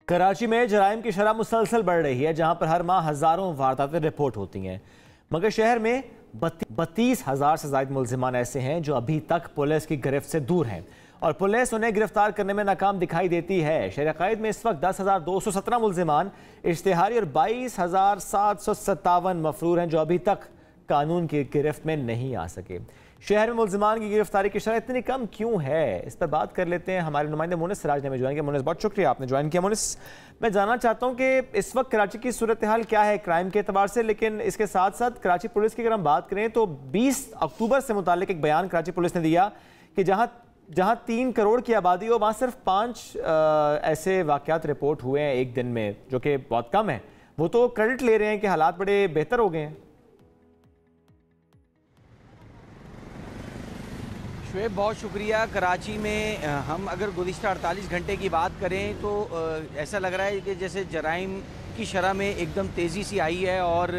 कराची में जराइम की शरह मुसलसल बढ़ रही है, जहां पर हर माह हजारों वारदातें रिपोर्ट होती हैं, मगर शहर में 32,000 से ज्यादा मुलजिमान ऐसे हैं जो अभी तक पुलिस की गिरफ्त से दूर हैं और पुलिस उन्हें गिरफ्तार करने में नाकाम दिखाई देती है। शहर क़ायद में इस वक्त 10,217 मुलजिमान इश्तिहारी और 22,757 मफरूर हैं जो अभी तक कानून की गिरफ्त में नहीं आ सके। शहर में मुलजिमान की गिरफ्तारी की शरह इतनी कम क्यों है, इस पर बात कर लेते हैं। हमारे नुमाइंदे मोनिस सिराज ने ज्वाइन किया। मोनिस, बहुत शुक्रिया आपने ज्वाइन किया। मोनिस, मैं जानना चाहता हूं कि इस वक्त कराची की सूरत हाल क्या है क्राइम के एतबार से, लेकिन इसके साथ साथ कराची पुलिस की अगर हम बात करें तो 20 अक्टूबर से मुतालिक एक बयान कराची पुलिस ने दिया कि जहां 3 करोड़ की आबादी हो वहां सिर्फ 5 ऐसे वाकयात रिपोर्ट हुए हैं एक दिन में, जो कि बहुत कम है। वो तो क्रेडिट ले रहे हैं कि हालात बड़े बेहतर हो गए हैं। शुएब, बहुत शुक्रिया। कराची में हम अगर गुज़िश्ता 48 घंटे की बात करें तो ऐसा लग रहा है कि जैसे जराइम की शरह में एकदम तेज़ी सी आई है और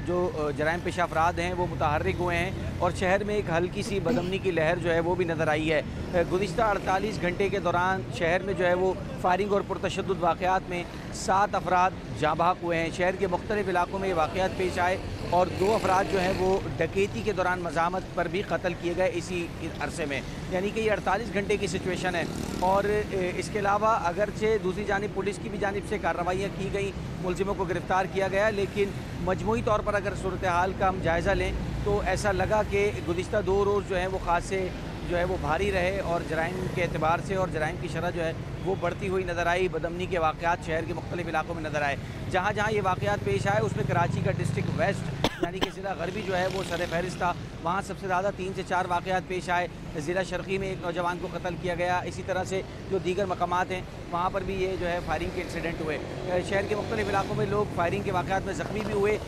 जो जराइम पेशा अफराद हैं वो मुतहर्रिक हुए हैं और शहर में एक हल्की सी बदअमनी की लहर जो है वो भी नज़र आई है। गुज़िश्ता 48 घंटे के दौरान शहर में जो है वो फायरिंग और पुरतशद्दुद वाक़यात में 7 अफराद जाँ बहक हुए हैं। शहर के मुख्तलिफ इलाकों में ये वाक़यात पेश आए और 2 अफराद जो हैं वो डकैती के दौरान मज़ामत पर भी कत्ल किए गए इसी अरसे में, यानी कि ये 48 घंटे की सिचुएशन है। और इसके अलावा अगरचे दूसरी जानिब पुलिस की भी जानिब से कार्रवाइयाँ की गई, मुलजिमों को गिरफ़्तार किया गया, लेकिन मजमूई तौर पर अगर सूरत हाल का हम जायज़ा लें तो ऐसा लगा कि गुज़िश्ता 2 रोज़ जो हैं वो ख़ास से जो है वो भारी रहे और जराइम के एतबार से और जराइम की शरह जो है वो बढ़ती हुई नज़र आई। बदअमनी के वाक़यात शहर के मुख्तलिफ इलाकों में नज़र आए। जहाँ जहाँ ये वाक़यात पेश आए उसमें कराची का डिस्ट्रिक्ट वेस्ट यानी कि ज़िला गरबी जो है वो सर फहरिस्त था। वहाँ सबसे ज़्यादा 3 से 4 वाक़यात पेश आए। ज़िला शर्क़ी में एक नौजवान को कत्ल किया गया। इसी तरह से जो दीगर मकामात हैं वहाँ पर भी ये जो है फायरिंग के इंसिडेंट हुए। शहर के मुख्तलिफ इलाकों में लोग फायरिंग के वाक़यात में ज़ख्मी भी हुए।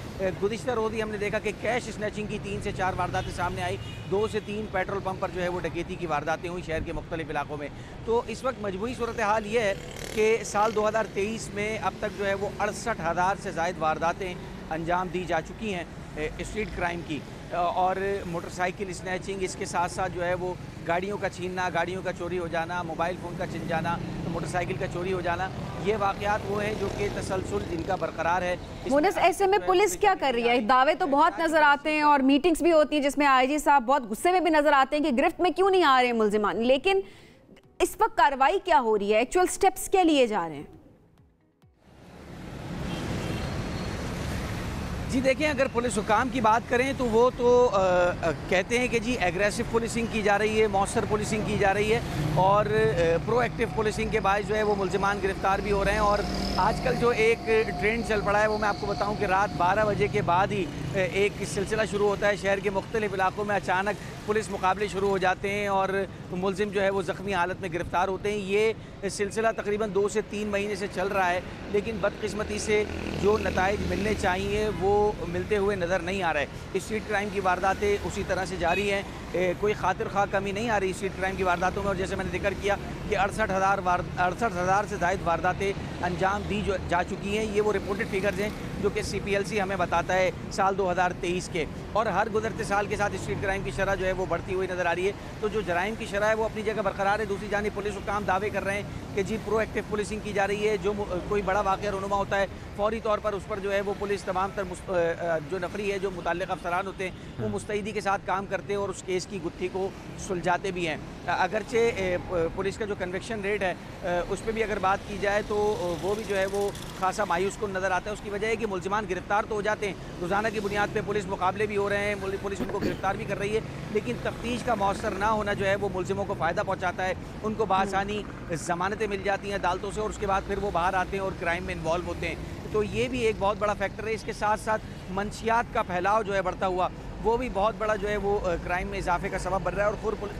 गुज़िश्ता रोज़ ही हमने देखा कि कैश स्नैचिंग की 3 से 4 वारदातें सामने आई। 2 से 3 पेट्रोल पंप पर जो है वो डकैती की वारदातें हुई शहर के मुख्तलिफ इलाकों में। तो इस वक्त मजबूरी सूरत हाल ये है कि साल 2023 में अब तक जो है वो 68,000 से ज़ायद वारदातें अंजाम दी जा चुकी हैं स्ट्रीट क्राइम की और मोटरसाइकिल स्नैचिंग, इसके साथ साथ जो है वो गाड़ियों का छीनना, गाड़ियों का चोरी हो जाना, मोबाइल फ़ोन का छिन जाना, तो मोटरसाइकिल का चोरी हो जाना, ये वाक़यात वो हैं जो कि तसलसल जिनका बरकरार है। मोनिस, ऐसे में पुलिस क्या कर रही है? दावे तो बहुत नज़र आते हैं और मीटिंग्स भी होती हैं जिसमें आईजी साहब बहुत गुस्से में भी नज़र आते हैं कि गिरफ्त में क्यों नहीं आ रहे हैं मुलजिमान, लेकिन इस वक्त कार्रवाई क्या हो रही है? एक्चुअल स्टेप्स क्या लिए जा रहे हैं? जी देखें, अगर पुलिस हुकाम की बात करें तो वो तो कहते हैं कि जी एग्रेसिव पुलिसिंग की जा रही है, मौसर पुलिसिंग की जा रही है और प्रोएक्टिव पुलिसिंग के बायस जो है वो मुलजिमान गिरफ्तार भी हो रहे हैं। और आजकल जो एक ट्रेंड चल पड़ा है वो मैं आपको बताऊं कि रात 12 बजे के बाद ही एक सिलसिला शुरू होता है। शहर के मुख्तलिफ इलाकों में अचानक पुलिस मुकाबले शुरू हो जाते हैं और मुलजिम जो है वो ज़ख्मी हालत में गिरफ़्तार होते हैं। ये सिलसिला तकरीबन 2 से 3 महीने से चल रहा है, लेकिन बदकिस्मती से जो नताइज मिलने चाहिए वो मिलते हुए नज़र नहीं आ रहे। स्ट्रीट क्राइम की वारदातें उसी तरह से जारी हैं, कोई खातिर खा कमी नहीं आ रही स्ट्रीट क्राइम की वारदातों में। और जैसे मैंने जिक्र किया कि 68,000 से ज़ायद वारदातें अंजाम दी जा चुकी हैं। ये वो रिपोर्टेड फिगर्स हैं जो कि CPLC हमें बताता है साल 2023 के। और हर गुजरते साल के साथ स्ट्रीट क्राइम की शरह जो है वो बढ़ती हुई नज़र आ रही है। तो जो जराइम की शरह है वो अपनी जगह बरकरार है। दूसरी जानिब पुलिस हुकाम दावे कर रहे हैं कि जी प्रोएक्टिव पुलिसिंग की जा रही है। जो कोई बड़ा वाक़या रूनुमा होता है फौरी तौर पर उस पर जो है वो पुलिस तमाम तर जो नफरी है, जो मुतल्लिक़ अफसरान होते हैं वो मुस्तैदी के साथ काम करते हैं और उस केस की गुत्थी को सुलझाते भी हैं। अगरचे पुलिस का जो कन्विक्शन रेट है उस पर भी अगर बात की जाए तो वो भी जो है वो खासा मायूस कुन नज़र आता है। उसकी वजह है कि मुलजिमान गिरफ्तार तो हो जाते हैं, रोज़ाना की बुनियाद पर पुलिस मुकाबले भी हो रहे हैं, पुलिस उनको गिरफ्तार भी कर रही है, लेकिन तफ्तीश का मौसर ना होना जो है वो मुलजिमों को फ़ायदा पहुँचाता है। उनको बआसानी ज़मानतें मिल जाती हैं अदालतों से और उसके बाद फिर वो बाहर आते हैं और क्राइम में इन्वॉल्व होते हैं। तो ये भी एक बहुत बड़ा फैक्टर है। इसके साथ साथ मंशियात का फैलाव जो है बढ़ता हुआ वो भी बहुत बड़ा जो है वो क्राइम में इजाफे का सबब बन रहा है। और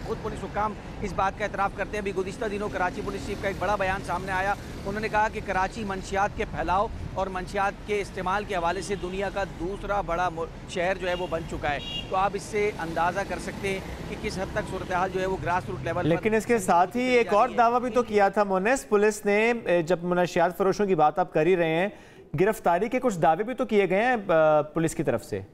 खुद पुलिस हुकाम इस बात का एतराफ़ करते हैं। अभी गुज़िश्ता दिनों कराची पुलिस चीफ का एक बड़ा बयान सामने आया। उन्होंने कहा कि कराची मंशियात के फैलाव और मंशियात के इस्तेमाल के हवाले से दुनिया का दूसरा बड़ा शहर जो है वो बन चुका है। तो आप इससे अंदाज़ा कर सकते हैं कि किस हद तक सूरत हाल जो है वो ग्रास रूट लेवल। लेकिन इसके साथ ही एक और दावा भी तो किया था मोनिस पुलिस ने, जब मनशियात फरोशों की बात आप कर ही रहे हैं, गिरफ्तारी के कुछ दावे भी तो किए गए हैं पुलिस की तरफ से।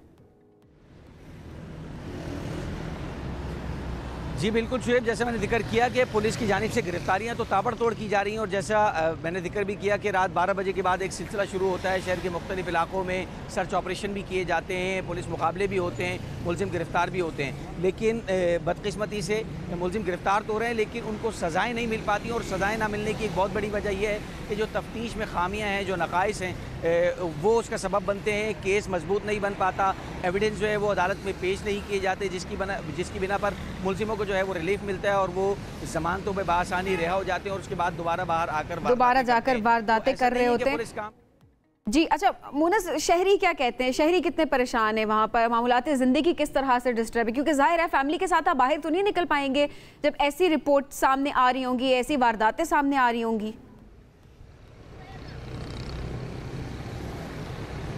जी बिल्कुल शुएब, जैसे मैंने जिक्र किया कि पुलिस की जानिब से गिरफ्तारियां तो ताबड़तोड़ की जा रही हैं और जैसा मैंने जिक्र भी किया कि रात 12 बजे के बाद एक सिलसिला शुरू होता है। शहर के मुख्तलिफ इलाकों में सर्च ऑपरेशन भी किए जाते हैं, पुलिस मुकाबले भी होते हैं, मुलजिम गिरफ्तार भी होते हैं। लेकिन बदकिस्मती से मुलजिम गिरफ्तार तो हो रहे हैं लेकिन उनको सज़ाएँ नहीं मिल पाती और सज़ाएँ ना मिलने की एक बहुत बड़ी वजह यह है कि जो तफ्तीश में खामियाँ हैं, जो नकाइस हैं, वो उसका सबब बनते हैं। केस मजबूत नहीं बन पाता, एविडेंस जो है वो अदालत में पेश नहीं किए जाते, जिसकी बिना पर मुलजिमों को जो है वो रिलीफ मिलता है और वो जमानतों में बासानी रिहा हो जाते हैं और उसके बाद दोबारा जाकर वारदातें कर रहे होते हैं। जी अच्छा मुनस, शहरी क्या कहते हैं, शहरी कितने परेशान है वहाँ पर, मामूलात ज़िंदगी किस तरह से डिस्टर्ब है? क्योंकि जाहिर है फैमिली के साथ आप बाहर तो नहीं निकल पाएंगे जब ऐसी रिपोर्ट सामने आ रही होंगी, ऐसी वारदातें सामने आ रही होंगी।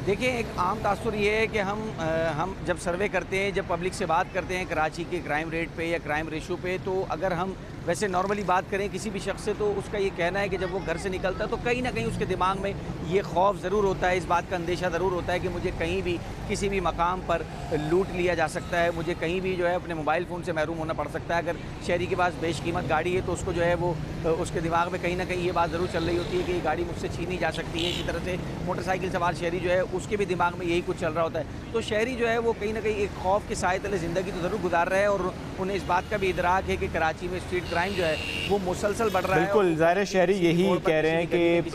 देखिए, एक आम तासुर ये है कि हम जब सर्वे करते हैं, जब पब्लिक से बात करते हैं कराची के क्राइम रेट पे या क्राइम रेशो पे, तो अगर हम वैसे नॉर्मली बात करें किसी भी शख्स से तो उसका ये कहना है कि जब वो घर से निकलता है तो कहीं ना कहीं उसके दिमाग में ये खौफ ज़रूर होता है, इस बात का अंदेशा ज़रूर होता है कि मुझे कहीं भी किसी भी मकाम पर लूट लिया जा सकता है, मुझे कहीं भी जो है अपने मोबाइल फ़ोन से महरूम होना पड़ सकता है। अगर शहरी के पास बेशकीमत गाड़ी है तो उसको जो है वो उसके दिमाग में कहीं ना कहीं ये बात ज़रूर चल रही होती है कि ये गाड़ी मुझसे छीनी जा सकती है। इसी तरह से मोटरसाइकिल सवार शहरी जो है उसके भी दिमाग में यही कुछ चल रहा होता है। तो शहरी जो है वो कहीं ना कहीं एक खौफ के साए तले ज़िंदगी तो ज़रूर गुजार रहा है और उन्हें इस बात का भी इदराक है कि कराची में स्ट्रीट क्राइम जो है वो मुसलसल बढ़ रहा है। बिल्कुल, ज़ाहिर शहरी यही कह रहे हैं कि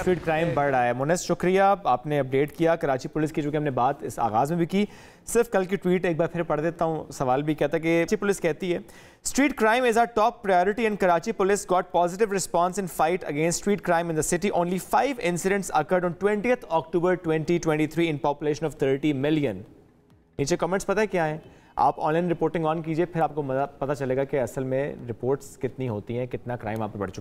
स्ट्रीट क्राइम बढ़ रहा है। मुनस, शुक्रिया, आपने अपडेट किया कराची पुलिस की, जो कि हमने बात इस आगाज़ में भी की। सिर्फ कल की ट्वीट एक बार फिर पढ़ देता हूँ, सवाल भी कहता है कि कराची पुलिस कहती है street crime is our top priority and Karachi police got positive response in fight against street crime in the city. Only 5 incidents occurred on 20th October 2023 in population of 30 million. नीचे कमेंट्स पता है क्या है, आप online reporting on कीजिए, फिर आपको पता चलेगा कि असल में रिपोर्ट्स कितनी होती हैं, कितना क्राइम आप पर बढ़ चुका है।